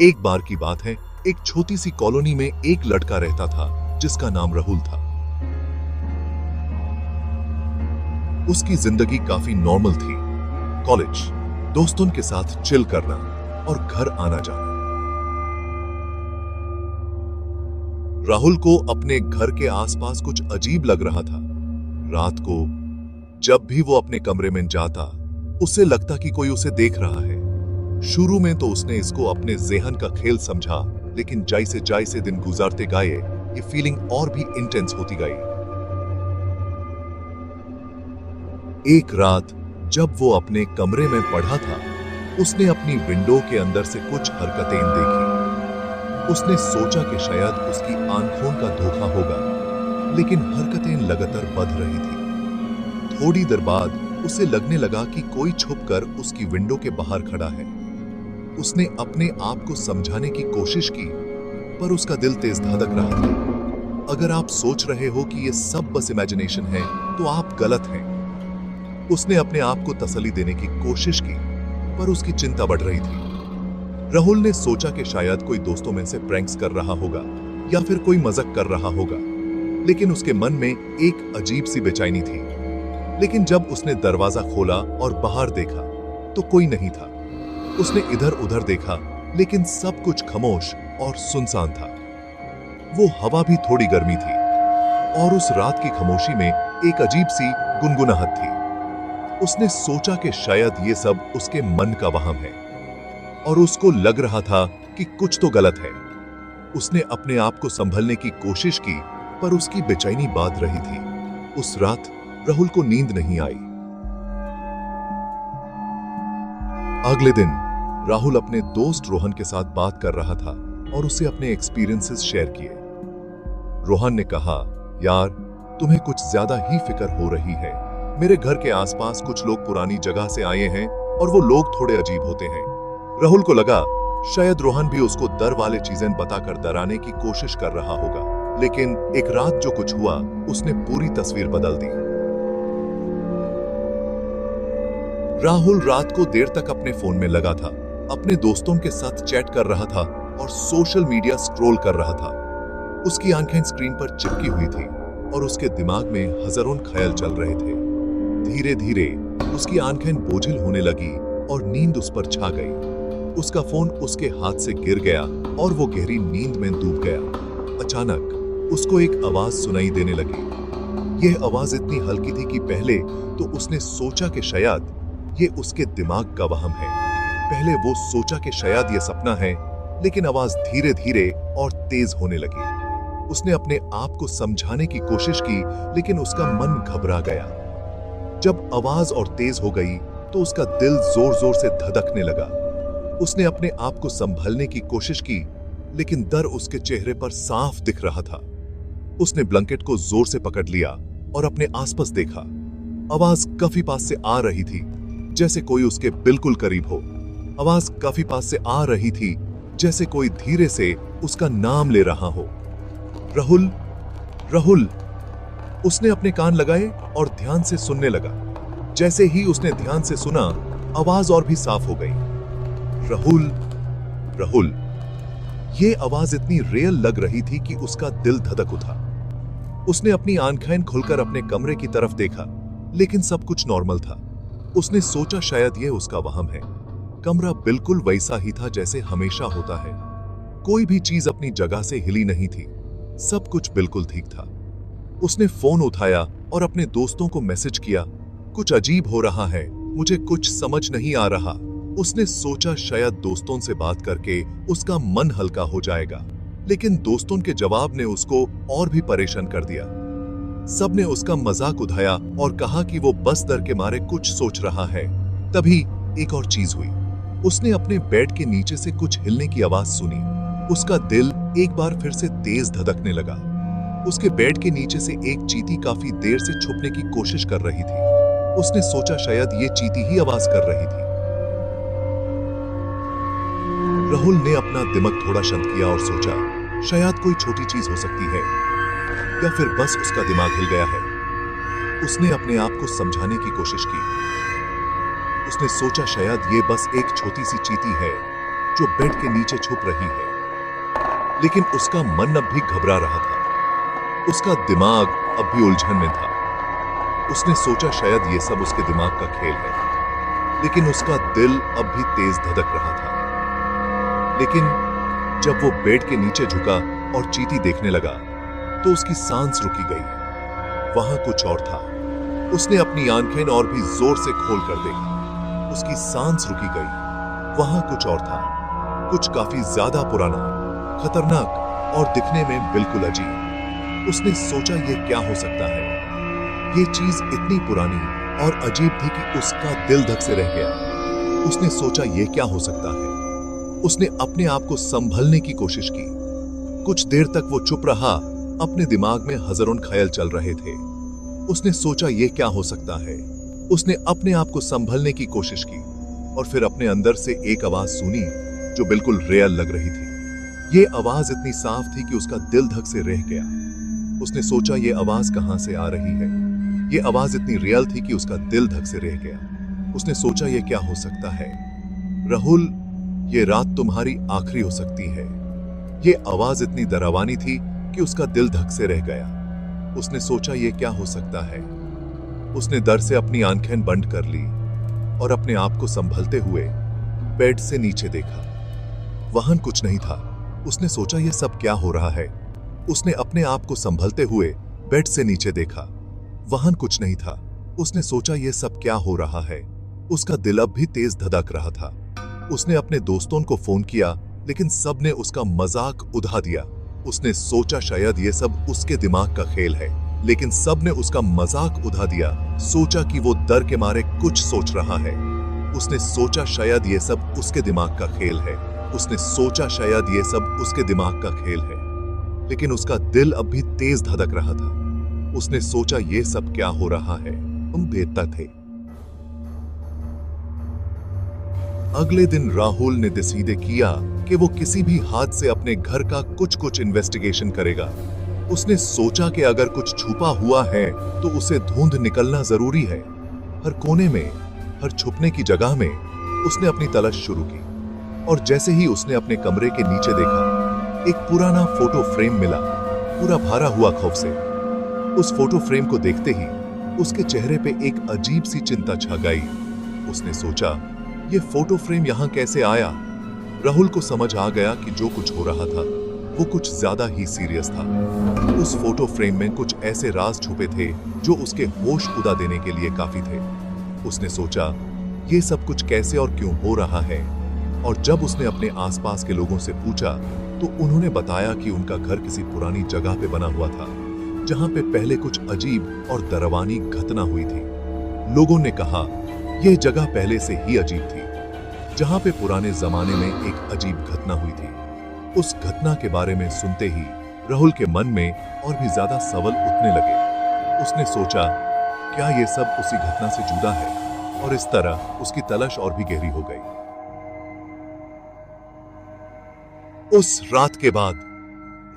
एक बार की बात है, एक छोटी सी कॉलोनी में एक लड़का रहता था जिसका नाम राहुल था। उसकी जिंदगी काफी नॉर्मल थी। कॉलेज, दोस्तों के साथ चिल करना और घर आना जाना। राहुल को अपने घर के आसपास कुछ अजीब लग रहा था। रात को जब भी वो अपने कमरे में जाता, उसे लगता कि कोई उसे देख रहा है। शुरू में तो उसने इसको अपने ज़हन का खेल समझा, लेकिन जैसे जैसे दिन गुजरते गए, ये फीलिंग और भी इंटेंस होती गई। एक रात जब वो अपने कमरे में पढ़ा था, उसने अपनी विंडो के अंदर से कुछ हरकतें देखी। उसने सोचा कि शायद उसकी आंखों का धोखा होगा, लेकिन हरकतें लगातार बढ़ रही थी। थोड़ी देर बाद उसे लगने लगा कि कोई छुपकर उसकी विंडो के बाहर खड़ा है। उसने अपने आप को समझाने की कोशिश की, पर उसका दिल तेज धड़क रहा था। अगर आप सोच रहे हो कि ये सब बस इमेजिनेशन है, तो आप गलत हैं। उसने अपने आप को तसल्ली देने की कोशिश की, पर उसकी चिंता बढ़ रही थी। राहुल ने सोचा कि शायद कोई दोस्तों में से प्रैंक्स कर रहा होगा या फिर कोई मजाक कर रहा होगा, लेकिन उसके मन में एक अजीब सी बेचैनी थी। लेकिन जब उसने दरवाजा खोला और बाहर देखा, तो कोई नहीं था। उसने इधर उधर देखा, लेकिन सब कुछ खामोश और सुनसान था। वो हवा भी थोड़ी गर्मी थी, और उस रात की खामोशी में एक अजीब सी गुनगुनाहट थी। उसने सोचा कि शायद ये सब उसके मन का वहम है, और उसको लग रहा था कि कुछ तो गलत है। उसने अपने आप को संभलने की कोशिश की, पर उसकी बेचैनी बात रही थी। उस रात राहुल को नींद नहीं आई। अगले दिन राहुल अपने दोस्त रोहन के साथ बात कर रहा था और उसे अपने एक्सपीरियंसेस शेयर किए। रोहन ने कहा, यार, तुम्हें कुछ ज्यादा ही फिक्र हो रही है। मेरे घर के आसपास कुछ लोग पुरानी जगह से आए हैं और वो लोग थोड़े अजीब होते हैं। राहुल को लगा शायद रोहन भी उसको डर वाले चीजें बताकर डराने की कोशिश कर रहा होगा, लेकिन एक रात जो कुछ हुआ, उसने पूरी तस्वीर बदल दी। राहुल रात को देर तक अपने फोन में लगा था, अपने दोस्तों के साथ चैट कर रहा था और सोशल मीडिया स्क्रॉल कर रहा था। उसकी आंखें स्क्रीन पर चिपकी हुई थी और उसके दिमाग में हजारों ख्याल चल रहे थे। धीरे धीरे उसकी आंखें बोझिल होने लगी और नींद उस पर छा गई। उसका फोन उसके हाथ से गिर गया और वो गहरी नींद में डूब गया। अचानक उसको एक आवाज सुनाई देने लगी। यह आवाज इतनी हल्की थी कि पहले तो उसने सोचा कि शायद ये उसके दिमाग का वहम है। पहले वो सोचा कि शायद ये सपना है, लेकिन आवाज धीरे धीरे और तेज होने लगी। उसने अपने आप को समझाने की कोशिश की, लेकिन उसका मन घबरा गया। जब आवाज और तेज हो गई, तो उसका दिल जोर जोर से धड़कने लगा। उसने अपने आप को संभलने की कोशिश की, लेकिन डर उसके चेहरे पर साफ दिख रहा था। उसने ब्लैंकेट को जोर से पकड़ लिया और अपने आसपास देखा। आवाज काफी पास से आ रही थी, जैसे कोई उसके बिल्कुल करीब हो। आवाज काफी पास से आ रही थी, जैसे कोई धीरे से उसका नाम ले रहा हो। राहुल, राहुल। उसने अपने कान लगाए और ध्यान से सुनने लगा। जैसे ही उसने ध्यान से सुना, आवाज और भी साफ हो गई। राहुल, राहुल। ये आवाज इतनी रियल लग रही थी कि उसका दिल धड़क उठा। उसने अपनी आंखें खुलकर अपने कमरे की तरफ देखा, लेकिन सब कुछ नॉर्मल था। उसने सोचा शायद यह उसका वहम है। कमरा बिल्कुल वैसा ही था जैसे हमेशा होता है। कोई भी चीज अपनी जगह से हिली नहीं थी। सब कुछ बिल्कुल ठीक था। उसने फोन उठाया और अपने दोस्तों को मैसेज किया, कुछ अजीब हो रहा है, मुझे कुछ समझ नहीं आ रहा। उसने सोचा शायद दोस्तों से बात करके उसका मन हल्का हो जाएगा, लेकिन दोस्तों के जवाब ने उसको और भी परेशान कर दिया। सबने उसका मजाक उड़ाया और कहा कि वो बस डर के मारे कुछ सोच रहा है। तभी एक और चीज हुई। उसने अपने बेड के नीचे से कुछ हिलने की आवाज सुनी। उसका दिल एक बार फिर से तेज धड़कने लगा। उसके बेड के नीचे से एक चींटी काफी देर से छुपने की कोशिश कर रही थी। उसने सोचा शायद ये चींटी ही आवाज कर रही थी। राहुल ने अपना दिमाग थोड़ा शांत किया और सोचा शायद कोई छोटी चीज हो सकती है, या फिर बस उसका दिमाग हिल गया है। उसने अपने आप को समझाने की कोशिश की। उसने सोचा शायद ये बस एक छोटी सी चींटी है, जो बेड के नीचे छुप रही है। लेकिन उसका मन अब भी घबरा रहा था, उसका दिमाग अब भी उलझन में था। उसने सोचा शायद ये सब उसके दिमाग का खेल है, लेकिन उसका दिल अब भी तेज धड़क रहा था। लेकिन जब वो बेड के नीचे झुका और चींटी देखने लगा तो उसकी सांस रुकी गई। वहां कुछ और था। उसने अपनी आंखें और भी जोर से खोलकर देखा। उसकी सांस रुकी गई। वहां कुछ और था, कुछ काफी ज्यादा पुराना, खतरनाक और दिखने में बिल्कुल अजीब। उसने सोचा ये क्या हो सकता है। ये चीज इतनी पुरानी और अजीब थी कि उसका दिल धक से रह गया। उसने सोचा ये क्या हो सकता है। उसने अपने आप को संभलने की कोशिश की। कुछ देर तक वो चुप रहा। अपने दिमाग में हजारों ख्याल चल रहे थे। उसने सोचा ये क्या हो सकता है। उसने अपने आप को संभलने की कोशिश की और फिर अपने अंदर से एक आवाज सुनी जो बिल्कुल रियल लग रही थी। ये आवाज इतनी साफ थी कि उसका दिल धक से रह गया। उसने सोचा ये आवाज कहां से आ रही है। ये आवाज इतनी रियल थी कि उसका दिल धक से रह गया। उसने सोचा ये क्या हो सकता है। राहुल, ये रात तुम्हारी आखिरी हो सकती है। ये आवाज इतनी डरावनी थी कि उसका दिल धक से रह गया। उसने सोचा ये क्या हो सकता है। उसने डर से अपनी आंखें बंद कर ली और अपने आप को संभलते हुए बेड से नीचे देखा। वहां कुछ नहीं था। उसने सोचा ये सब क्या हो रहा है। उसने अपने आप को संभलते हुए बेड से नीचे देखा। वहां कुछ नहीं था। उसने सोचा ये सब क्या हो रहा है। उसका दिल अब भी तेज धड़क रहा था। उसने अपने दोस्तों को फोन किया, लेकिन सब ने उसका मजाक उड़ा दिया। उसने सोचा शायद ये सब उसके दिमाग का खेल है, लेकिन सब ने उसका मजाक उड़ा दिया। सोचा कि वो डर के मारे कुछ सोच रहा है। उसने सोचा शायद ये सब उसके दिमाग का खेल है। उसने सोचा शायद ये सब उसके दिमाग का खेल है, लेकिन उसका दिल अब भी तेज धड़क रहा था। उसने सोचा ये सब क्या हो रहा है। तुम बेहतर थे। अगले दिन राहुल ने डिसाइड किया कि वो किसी भी हाथ से अपने घर का कुछ इन्वेस्टिगेशन करेगा। उसने सोचा कि अगर कुछ छुपा हुआ है तो उसे ढूंढ निकलना जरूरी है। हर कोने में, हर छुपने की जगह में उसने अपनी तलाश शुरू की। और जैसे ही उसने अपने कमरे के नीचे देखा, एक पुराना फोटो फ्रेम मिला, पूरा भरा हुआ खौफ से। उस फोटो फ्रेम को देखते ही उसके चेहरे पे एक अजीब सी चिंता छा गई। उसने सोचा ये फोटो फ्रेम यहां कैसे आया। राहुल को समझ आ गया कि जो कुछ हो रहा था वो कुछ ज्यादा ही सीरियस था। उस फोटो फ्रेम में कुछ ऐसे राज छुपे थे जो उसके होश उड़ा देने के लिए काफी थे। उसने सोचा ये सब कुछ कैसे और क्यों हो रहा है। और जब उसने अपने आसपास के लोगों से पूछा तो उन्होंने बताया कि उनका घर किसी पुरानी जगह पे बना हुआ था, जहां पे पहले कुछ अजीब और डरावनी घटना हुई थी। लोगों ने कहा यह जगह पहले से ही अजीब थी, जहां पे पुराने जमाने में एक अजीब घटना हुई थी। उस घटना के बारे में सुनते ही राहुल के मन में और भी ज्यादा सवाल उठने लगे। उसने सोचा क्या ये सब उसी घटना से जुड़ा है, और इस तरह उसकी तलाश और भी गहरी हो गई। उस रात के बाद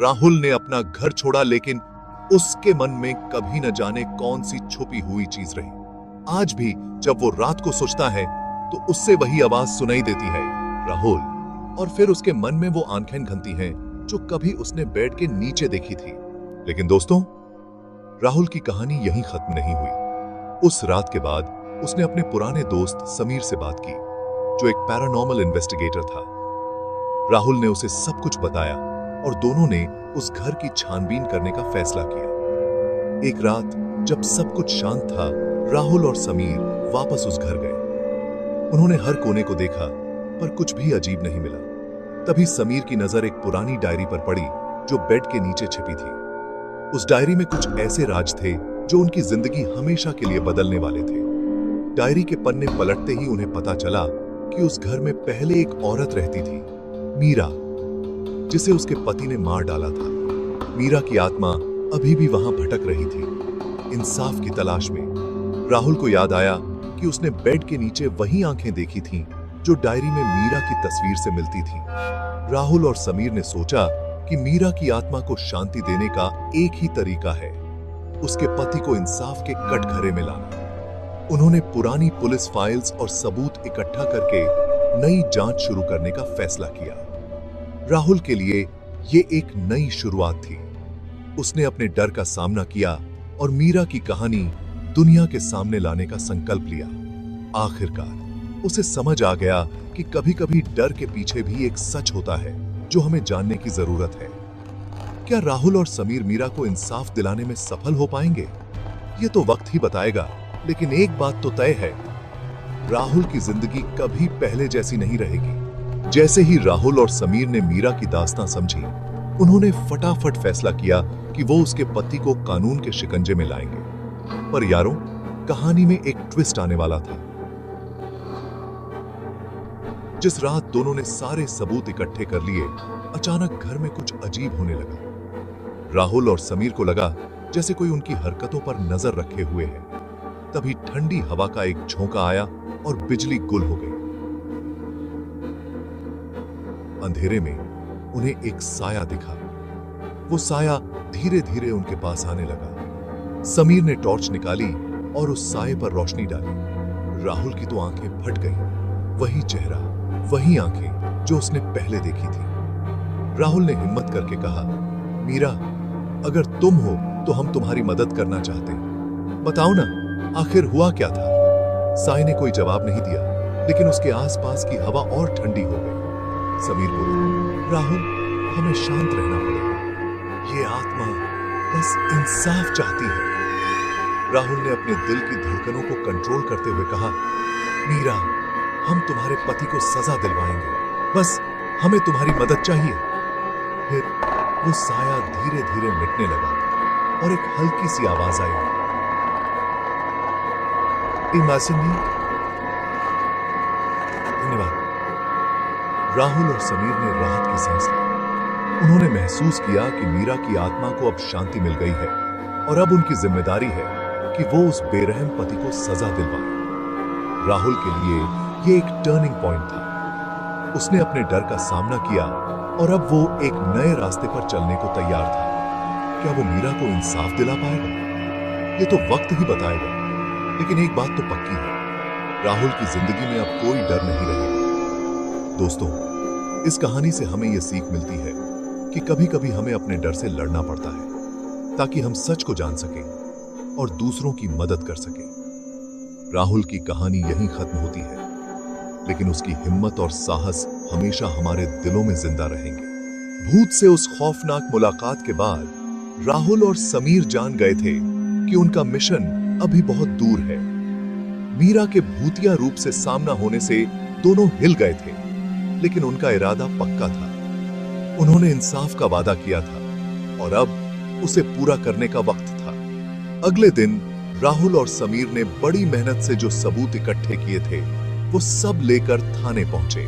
राहुल ने अपना घर छोड़ा, लेकिन उसके मन में कभी न जाने कौन सी छुपी हुई चीज रही। आज भी जब वो रात को सोचता है तो उससे वही आवाज सुनाई देती है, राहुल। और फिर उसके मन में वो आंखें घनती हैं जो कभी उसने बेड के नीचे देखी थी। लेकिन दोस्तों, राहुल की कहानी यहीं खत्म नहीं हुई। उस रात के बाद उसने अपने पुराने दोस्त समीर से बात की, जो एक पैरानॉर्मल इन्वेस्टिगेटर था। राहुल ने उसे सब कुछ बताया और दोनों ने उस घर की छानबीन करने का फैसला किया। एक रात जब सब कुछ शांत था, राहुल और समीर वापस उस घर गए। उन्होंने हर कोने को देखा, पर कुछ भी अजीब नहीं मिला। तभी समीर की नजर एक पुरानी डायरी पर पड़ी जो बेड के नीचे छिपी थी। उस डायरी में कुछ ऐसे राज थे जो उनकी जिंदगी हमेशा के लिए बदलने वाले थे। डायरी के पन्ने पलटते ही उन्हें पता चला कि उस घर में पहले एक औरत रहती थी, मीरा, जिसे उसके पति ने मार डाला था। मीरा की आत्मा अभी भी वहां भटक रही थी, इंसाफ की तलाश में। राहुल को याद आया कि उसने बेड के नीचे वही आंखें देखी थीं जो डायरी में मीरा की तस्वीर से मिलती थीं। राहुल और समीर ने सोचा कि मीरा की आत्मा को शांति देने का एक ही तरीका है, उसके पति को इंसाफ के कटघरे में लाना। उन्होंने पुरानी पुलिस फाइल्स और सबूत इकट्ठा करके नई जांच शुरू करने का फैसला किया। राहुल के लिए ये एक नई शुरुआत थी। उसने अपने डर का सामना किया और मीरा की कहानी दुनिया के सामने लाने का संकल्प लिया। आखिरकार उसे समझ आ गया कि कभी-कभी डर के पीछे भी एक सच होता है जो हमें जानने की जरूरत है। क्या राहुल और समीर मीरा को इंसाफ दिलाने में सफल हो पाएंगे? ये तो वक्त ही बताएगा, लेकिन एक बात तो तय है, राहुल की जिंदगी कभी पहले जैसी नहीं रहेगी। जैसे ही राहुल और समीर ने मीरा की दास्तां समझी, उन्होंने फटाफट फैसला किया कि वो उसके पति को कानून के शिकंजे में लाएंगे। पर यारों, कहानी में एक ट्विस्ट आने वाला था। जिस रात दोनों ने सारे सबूत इकट्ठे कर लिए, अचानक घर में कुछ अजीब होने लगा। राहुल और समीर को लगा जैसे कोई उनकी हरकतों पर नजर रखे हुए है। तभी ठंडी हवा का एक झोंका आया और बिजली गुल हो गई। अंधेरे में उन्हें एक साया दिखा। वो साया धीरे धीरे उनके पास आने लगा। समीर ने टॉर्च निकाली और उस साये पर रोशनी डाली। राहुल की तो आंखें फट गईं। वही चेहरा, वही आंखें जो उसने पहले देखी थी। राहुल ने हिम्मत करके कहा, मीरा, अगर तुम हो तो हम तुम्हारी मदद करना चाहते हैं। बताओ ना, आखिर हुआ क्या था? साये ने कोई जवाब नहीं दिया, लेकिन उसके आसपास की हवा और ठंडी हो गई। समीर बोला, राहुल, हमें शांत रहना पड़ेगा। ये आत्मा बस इंसाफ चाहती है। राहुल ने अपने दिल की धड़कनों को कंट्रोल करते हुए कहा, मीरा, हम तुम्हारे पति को सजा दिलवाएंगे। बस हमें तुम्हारी मदद चाहिए। फिर वो साया धीरे धीरे मिटने लगा और एक हल्की सी आवाज आई, इमाजिनी। धन्यवाद। राहुल और समीर ने राहत की सांस ली। उन्होंने महसूस किया कि मीरा की आत्मा को अब शांति मिल गई है और अब उनकी जिम्मेदारी है कि वो उस बेरहम पति को सजा दिलवाए। राहुल के लिए ये एक टर्निंग पॉइंट था। उसने अपने डर का सामना किया और अब वो एक नए रास्ते पर चलने को तैयार था। क्या वो मीरा को इंसाफ दिला पाएगा? ये तो वक्त ही बताएगा। लेकिन एक बात तो पक्की है, राहुल की जिंदगी में अब कोई डर नहीं रहेगा। दोस्तों, इस कहानी से हमें यह सीख मिलती है कि कभी-कभी हमें अपने डर से लड़ना पड़ता है ताकि हम सच को जान सकें और दूसरों की मदद कर सकें। राहुल की कहानी यहीं खत्म होती है, लेकिन उसकी हिम्मत और साहस हमेशा हमारे दिलों में जिंदा रहेंगे। भूत से उस खौफनाक मुलाकात के बाद राहुल और समीर जान गए थे कि उनका मिशन अभी बहुत दूर है। मीरा के भूतिया रूप से सामना होने से दोनों हिल गए थे, लेकिन उनका इरादा पक्का था। उन्होंने इंसाफ का वादा किया था और अब उसे पूरा करने का वक्त था। अगले दिन राहुल और समीर ने बड़ी मेहनत से जो सबूत इकट्ठे किए थे, वो सब लेकर थाने पहुंचे।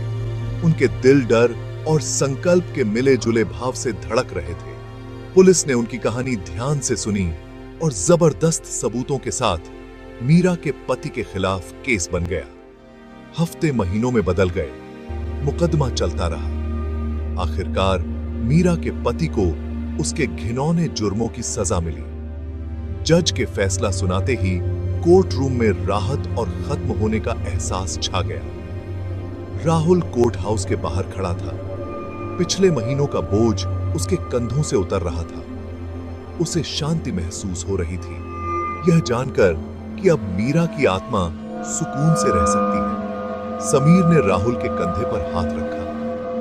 उनके दिल डर और संकल्प के मिले जुले भाव से धड़क रहे थे। पुलिस ने उनकी कहानी ध्यान से सुनी और जबरदस्त सबूतों के साथ मीरा के पति के खिलाफ केस बन गया। हफ्ते महीनों में बदल गए, मुकदमा चलता रहा। आखिरकार मीरा के पति को उसके घिनौने जुर्मों की सजा मिली। जज के फैसला सुनाते ही कोर्ट रूम में राहत और खत्म होने का एहसास छा गया। राहुल कोर्ट हाउस के बाहर खड़ा था। पिछले महीनों का बोझ उसके कंधों से उतर रहा था। उसे शांति महसूस हो रही थी, यह जानकर कि अब मीरा की आत्मा सुकून से रह सकती है। समीर ने राहुल के कंधे पर हाथ रखा।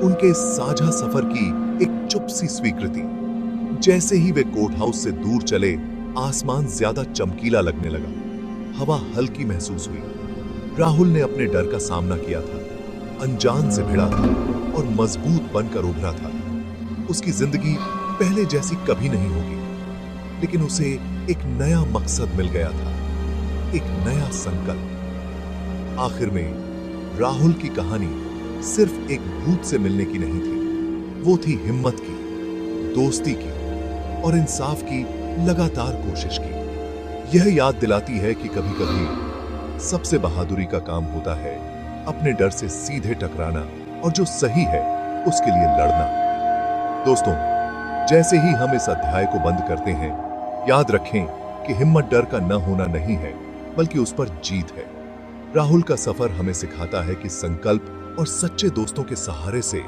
उनके इस साझा सफर की एक चुप सी स्वीकृति। जैसे ही वे कोर्ट हाउस से दूर चले, आसमान ज्यादा चमकीला लगने लगा। हवा हल्की महसूस हुई। राहुल ने अपने डर का सामना किया था, अनजान से भिड़ा था और मजबूत बनकर उभरा था। उसकी जिंदगी पहले जैसी कभी नहीं होगी, लेकिन उसे एक नया मकसद मिल गया था, एक नया संकल्प। आखिर में राहुल की कहानी सिर्फ एक भूत से मिलने की नहीं थी, वो थी हिम्मत की, दोस्ती की और इंसाफ की लगातार कोशिश की। यह याद दिलाती है कि कभी-कभी सबसे बहादुरी का काम होता है अपने डर से सीधे टकराना और जो सही है उसके लिए लड़ना। दोस्तों, जैसे ही हम इस अध्याय को बंद करते हैं, याद रखें कि हिम्मत डर का न होना नहीं है, बल्कि उस पर जीत है। राहुल का सफर हमें सिखाता है कि संकल्प और सच्चे दोस्तों के सहारे से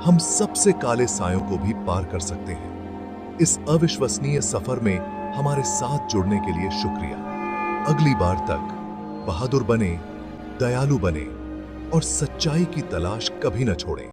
हम सबसे काले सायों को भी पार कर सकते हैं। इस अविश्वसनीय सफर में हमारे साथ जुड़ने के लिए शुक्रिया। अगली बार तक बहादुर बने, दयालु बने और सच्चाई की तलाश कभी न छोड़ें।